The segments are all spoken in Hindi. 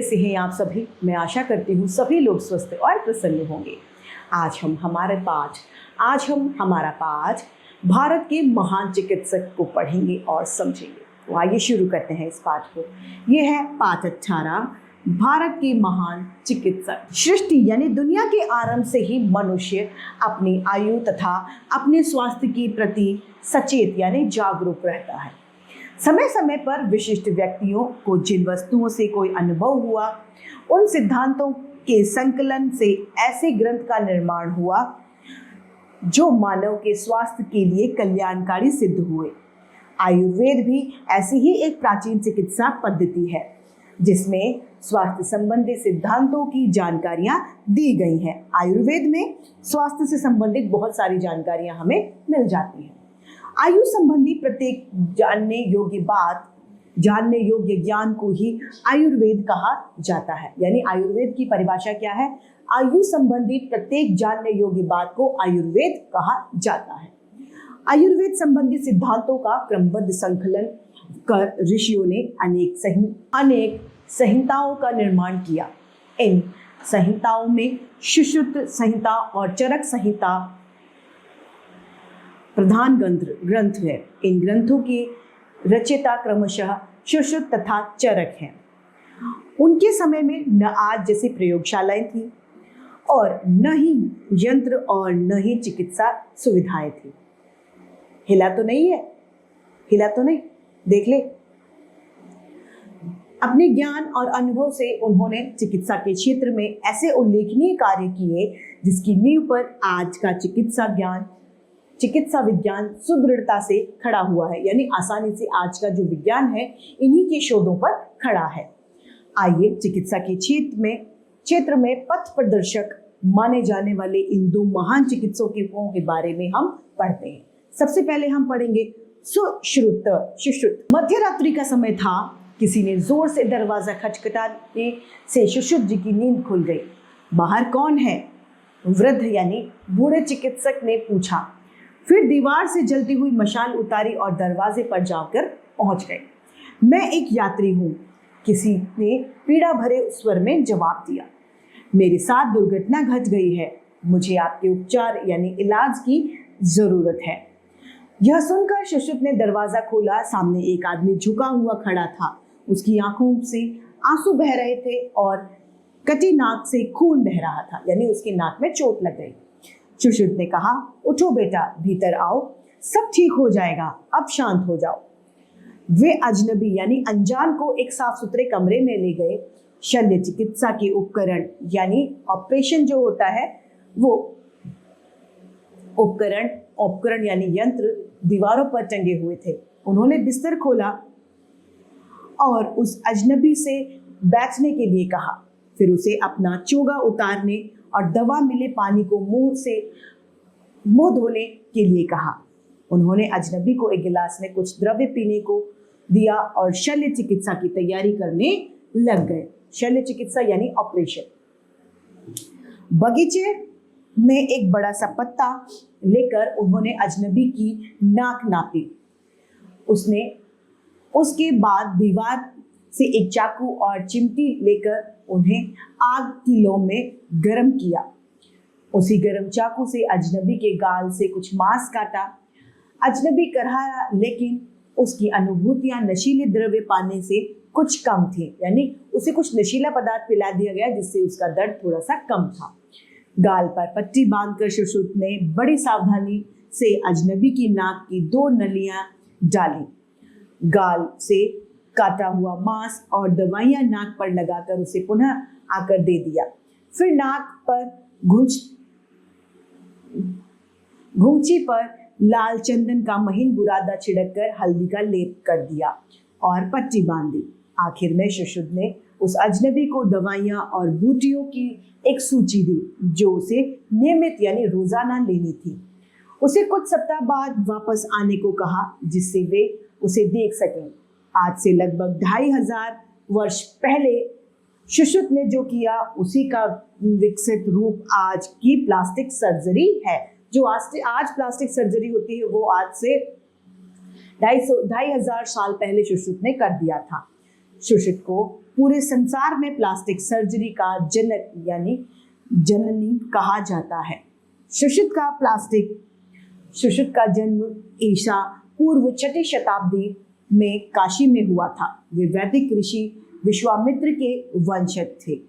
कैसे हैं आप सभी? मैं आशा करती हूँ सभी लोग स्वस्थ और प्रसन्न होंगे। आज हम हमारा पाठ भारत के महान चिकित्सक को पढ़ेंगे और समझेंगे। तो आइए शुरू करते हैं इस पाठ को। ये है पाठ 18, भारत के महान चिकित्सक। सृष्टि यानी दुनिया के आरंभ से ही मनुष्य अपनी आयु तथा अपने स्वास्थ्य के प्रति सचेत यानी जागरूक रहता है। समय समय पर विशिष्ट व्यक्तियों को जिन वस्तुओं से कोई अनुभव हुआ, उन सिद्धांतों के संकलन से ऐसे ग्रंथ का निर्माण हुआ जो मानव के स्वास्थ्य के लिए कल्याणकारी सिद्ध हुए। आयुर्वेद भी ऐसी ही एक प्राचीन चिकित्सा पद्धति है जिसमें स्वास्थ्य संबंधी सिद्धांतों की जानकारियां दी गई हैं। आयुर्वेद में स्वास्थ्य से संबंधित बहुत सारी जानकारियां हमें मिल जाती हैं। आयु संबंधी प्रत्येक जानने योग्य ज्ञान को ही आयुर्वेद कहा जाता है। यानी आयुर्वेद की परिभाषा क्या है? आयु संबंधी प्रत्येक जानने योग्य बात को आयुर्वेद कहा जाता है। आयुर्वेद संबंधी सिद्धांतों का क्रमबद्ध संकलन कर ऋषियों ने अनेक संहिताओं का निर्माण किया। इन संहिताओं में सुश्रुत संहिता और चरक संहिता प्रधान ग्रंथ है। इन ग्रंथों के रचयिता क्रमशः सुश्रुत तथा चरक हैं। उनके समय में न आज जैसी प्रयोगशालाएं थी और न ही यंत्र और न ही चिकित्सा सुविधाएं थी। हिला तो नहीं, देख ले। अपने ज्ञान और अनुभव से उन्होंने चिकित्सा के क्षेत्र में ऐसे उल्लेखनीय कार्य किए जिसकी नींव पर आज का चिकित्सा विज्ञान सुदृढ़ता से खड़ा हुआ है। यानी आसानी से आज का जो विज्ञान है इन्हीं के शोधों पर खड़ा है। आइए चिकित्सा के क्षेत्र में पथ प्रदर्शक माने जाने वाले इन दो महान चिकित्सकों के बारे में हम पढ़ते हैं। सबसे पहले हम पढ़ेंगे सुश्रुत। मध्य रात्रि का समय था। किसी ने जोर से दरवाजा खटखटाने से सुश्रुत जी की नींद खुल गई। बाहर कौन है? वृद्ध यानी बूढ़े चिकित्सक ने पूछा। फिर दीवार से जलती हुई मशाल उतारी और दरवाजे पर जाकर पहुंच गए। मैं एक यात्री हूँ, किसी ने पीड़ा भरे स्वर में जवाब दिया। मेरे साथ दुर्घटना घट गई है, मुझे आपके उपचार यानी इलाज की जरूरत है। यह सुनकर सुश्रुत ने दरवाजा खोला। सामने एक आदमी झुका हुआ खड़ा था। उसकी आंखों से आंसू बह रहे थे और कटी नाक से खून बह रहा था। यानी उसकी नाक में चोट लग गई। सुश्रुत ने कहा, उठो बेटा, भीतर आओ, सब ठीक हो जाएगा, अब शांत हो जाओ। वे अजनबी यानी अनजान को एक साफ सुथरे कमरे में ले गए। शल्य चिकित्सा के उपकरण यानी ऑपरेशन जो होता है वो उपकरण यानी यंत्र दीवारों पर टंगे हुए थे। उन्होंने बिस्तर खोला और उस अजनबी से बैठने के लिए कहा। फिर उसे अपना चोगा उतारने और दवा मिले पानी को मुंह धोने के लिए कहा। उन्होंने अजनबी को एक गिलास में कुछ द्रव्य पीने को दिया और शल्य चिकित्सा की तैयारी करने लग गए। शल्य चिकित्सा यानी ऑपरेशन। बगीचे में एक बड़ा सा पत्ता लेकर उन्होंने अजनबी की नाक नापी। उसके बाद दीवार से एक चाकू और चिमटी लेकर उन्हें आग की लौ में गर्म किया। उसी गर्म चाकू से अजनबी के गाल से कुछ मांस काटा। अजनबी करहाया, लेकिन उसकी अनुभूतियां नशीले द्रव्य पाने से कुछ कम थी। यानी उसे कुछ नशीला पदार्थ पिला दिया गया जिससे उसका दर्द थोड़ा सा कम था। गाल पर पट्टी बांधकर सुश्रुत ने बड़ी सावधानी से अजनबी की नाक की 2 नलियां डाली। गाल से काटा हुआ मांस और दवाइयां नाक पर लगाकर उसे पुनः आकर दे दिया। फिर नाक पर घुंची पर लाल चंदन का महीन बुरादा छिड़ककर हल्दी का लेप कर दिया और पट्टी बांध दी। आखिर में सुश्रुत ने उस अजनबी को दवाइयां और बूटियों की एक सूची दी जो उसे नियमित यानी रोजाना लेनी थी। उसे कुछ सप्ताह बाद वापस आने को कहा जिससे वे उसे देख सकें। आज से लगभग 2500 वर्ष पहले सुश्रुत ने जो किया उसी का विकसित रूप आज की प्लास्टिक सर्जरी है। जो आज प्लास्टिक सर्जरी होती है वो आज से 2500 साल पहले सुश्रुत ने कर दिया था। सुश्रुत को पूरे संसार में प्लास्टिक सर्जरी का जनक यानी जननी कहा जाता है। सुश्रुत का जन्म ईसा पूर्व 6ठी शताब्दी में काशी में हुआ था। वे वैदिक ऋषि विश्वामित्र के वंशज थे।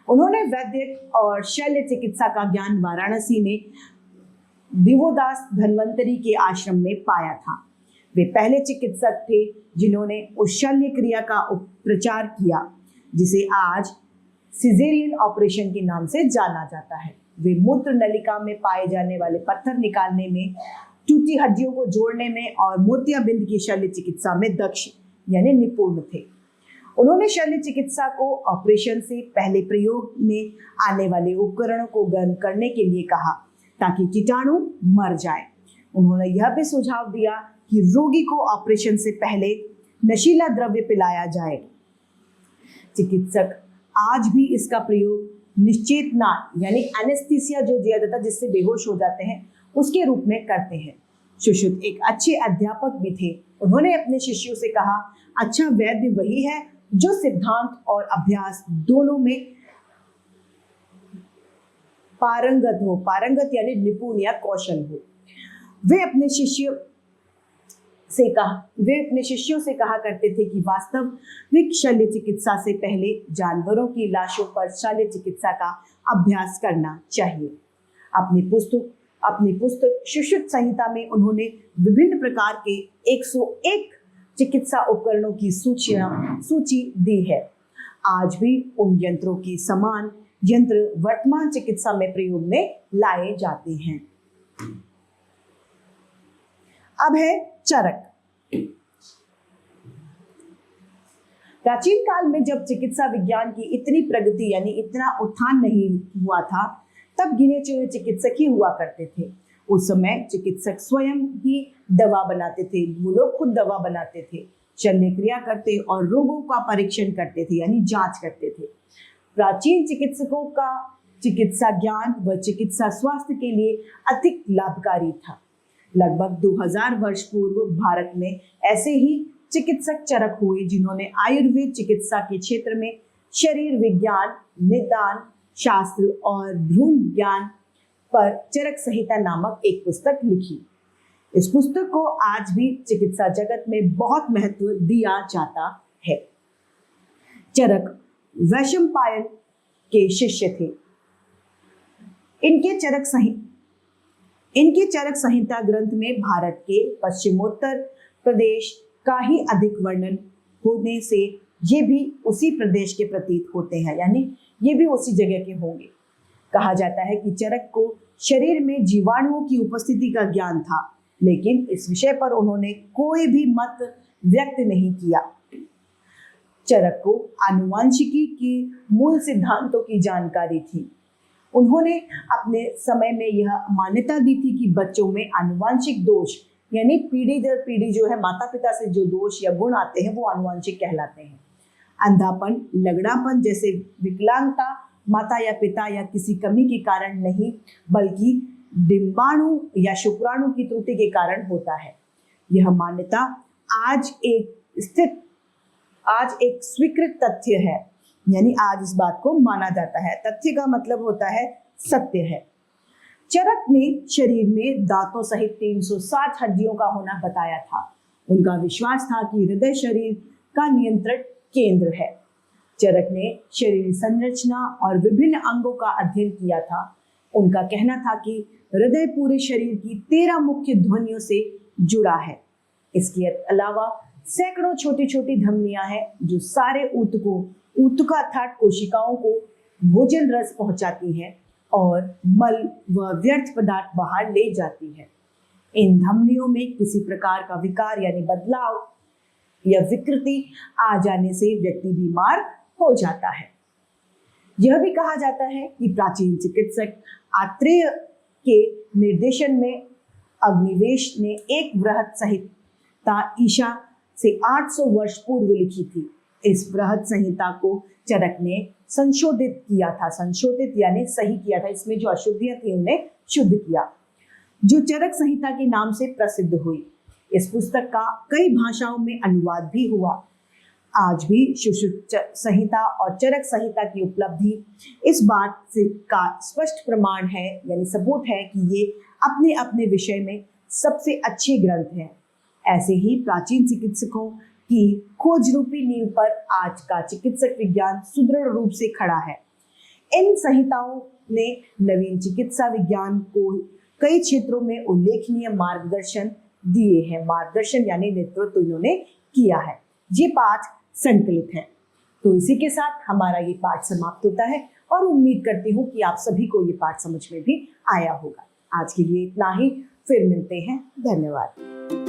उन्होंने वैद्य और शल्य चिकित्सा का ज्ञान वाराणसी में दिवोदास धन्वंतरी के आश्रम में पाया था। वे पहले चिकित्सक थे जिन्होंने उस शल्य क्रिया का प्रचार किया जिसे आज सिजेरियन ऑपरेशन के नाम से जाना जाता है। वे मूत्र नलिका में पाए जाने वाले पत्थर निकालने में, टूटी हड्डियों को जोड़ने में और मोतियाबिंद की शल्य चिकित्सा में दक्ष यानी निपुण थे। उन्होंने शल्य चिकित्सा को ऑपरेशन से पहले प्रयोग में आने वाले उपकरणों को गर्म करने के लिए कहा ताकि कीटाणु मर जाए। उन्होंने यह भी सुझाव दिया कि रोगी को ऑपरेशन से पहले नशीला द्रव्य पिलाया जाए। चिकित्सक आज भी इसका प्रयोग निश्चेतना यानी एनेस्थीसिया जो दिया जाता है जिससे बेहोश हो जाते हैं उसके रूप में करते हैं। सुश्रुत एक अच्छे अध्यापक भी थे। उन्होंने अपने शिष्यों से कहा, अच्छा वैद्य वही है जो सिद्धांत और अभ्यास दोनों में पारंगत हो। पारंगत यानी निपुण या कौशल हो। वे अपने शिष्यों से कहा करते थे कि वास्तविक शल्य चिकित्सा से पहले जानवरों की लाशों पर शल्य चिकित्सा का अभ्यास करना चाहिए। अपनी पुस्तक सुश्रुत संहिता में उन्होंने विभिन्न प्रकार के 101 चिकित्सा उपकरणों की सूची दी है। आज भी उन यंत्रों के समान यंत्र वर्तमान चिकित्सा में प्रयोग में लाए जाते हैं। अब है चरक। प्राचीन काल में जब चिकित्सा विज्ञान की इतनी प्रगति यानी इतना उत्थान नहीं हुआ था, तब गिने चुने चिकित्सक ही हुआ करते थे। उस समय चिकित्सक स्वयं ही दवा बनाते थे। वो लोग खुद दवा बनाते थे, शल्य क्रिया करते और रोगों का परीक्षण करते थे यानी जांच करते थे। प्राचीन चिकित्सकों का चिकित्सा ज्ञान व चिकित्सा स्वास्थ्य के लिए अधिक लाभकारी था। लगभग 2000 वर्ष पूर्व भारत में ऐसे ही चिकित्सक चरक हुए जिन्होंने आयुर्वेद चिकित्सा के क्षेत्र में शरीर विज्ञान, निदान शास्त्र और भ्रूण ज्ञान पर चरक संहिता नामक एक पुस्तक लिखी। इस पुस्तक को आज भी चिकित्सा जगत में बहुत महत्व दिया जाता है। चरक वैशंपायन के शिष्य थे। इनके चरक संहिता ग्रंथ में भारत के पश्चिमोत्तर प्रदेश का ही अधिक वर्णन होने से ये भी उसी प्रदेश के प्रतीत होते हैं, यानी ये भी उसी जगह के होंगे। कहा जाता है कि चरक को शरीर में जीवाणुओं की उपस्थिति का ज्ञान था, लेकिन इस विषय पर उन्होंने कोई भी मत व्यक्त नहीं किया। चरक को आनुवांशिकी के मूल सिद्धांतों की जानकारी थी। उन्होंने अपने समय में यह मान्यता दी थी कि बच्चों में आनुवांशिक दोष यानी पीढ़ी दर पीढ़ी जो है माता पिता से जो दोष या गुण आते हैं वो आनुवांशिक कहलाते हैं। अंधापन, लगड़ापन जैसे विकलांगता माता या पिता या किसी कमी के कारण नहीं, बल्कि डिंबाणु या शुक्राणु की त्रुटि के कारण होता है। यह मान्यता आज एक स्वीकृत तथ्य है, यानी आज इस बात को माना जाता है। तथ्य का मतलब होता है सत्य है। चरक ने शरीर में दांतों सहित 360 हड्डियों का होना बताया था। उनका विश्वास था कि हृदय शरीर का नियंत्रण केंद्र है। चरक ने शरीर संरचना और विभिन्न अंगों का अध्ययन किया था। उनका कहना था कि हृदय पूरे शरीर की 13 मुख्य ध्वनियों से जुड़ा है। इसके अलावा सैकड़ों छोटी छोटी धमनियां हैं जो सारे ऊतकों अर्थात कोशिकाओं को भोजन रस पहुंचाती है और मल व व्यर्थ पदार्थ बाहर ले जाती है। इन धमनियों में किसी प्रकार का विकार यानी बदलाव या विकृति आ जाने से व्यक्ति बीमार हो जाता है। यह भी कहा जाता है कि प्राचीन चिकित्सक आत्रेय के निर्देशन में अग्निवेश ने एक बृहत संहिता ईशा से 800 वर्ष पूर्व लिखी थी। इस बृहत संहिता को चरक ने संशोधित किया था। संशोधित यानी सही किया था। इसमें जो अशुद्धियां थी उन्हें शुद्ध किया, जो चरक संहिता के नाम से प्रसिद्ध हुई। इस पुस्तक का कई भाषाओं में अनुवाद भी हुआ। आज भी सुश्रुत संहिता और चरक संहिता की उपलब्धि इस बात से का स्पष्ट प्रमाण है, यानी सबूत है कि ये अपने अपने विषय में सबसे अच्छे ग्रंथ हैं। ऐसे ही प्राचीन चिकित्सकों की खोज रूपी नींव पर आज का चिकित्सक विज्ञान सुदृढ़ रूप से खड़ा है। इन संहिताओं ने नवीन चिकित्सा विज्ञान को कई क्षेत्रों में उल्लेखनीय मार्गदर्शन दिए हैं। मार्गदर्शन यानी नेतृत्व इन्होंने किया है। ये पाठ संकलित है। तो इसी के साथ हमारा ये पाठ समाप्त होता है और उम्मीद करती हूँ कि आप सभी को ये पाठ समझ में भी आया होगा। आज के लिए इतना ही, फिर मिलते हैं। धन्यवाद।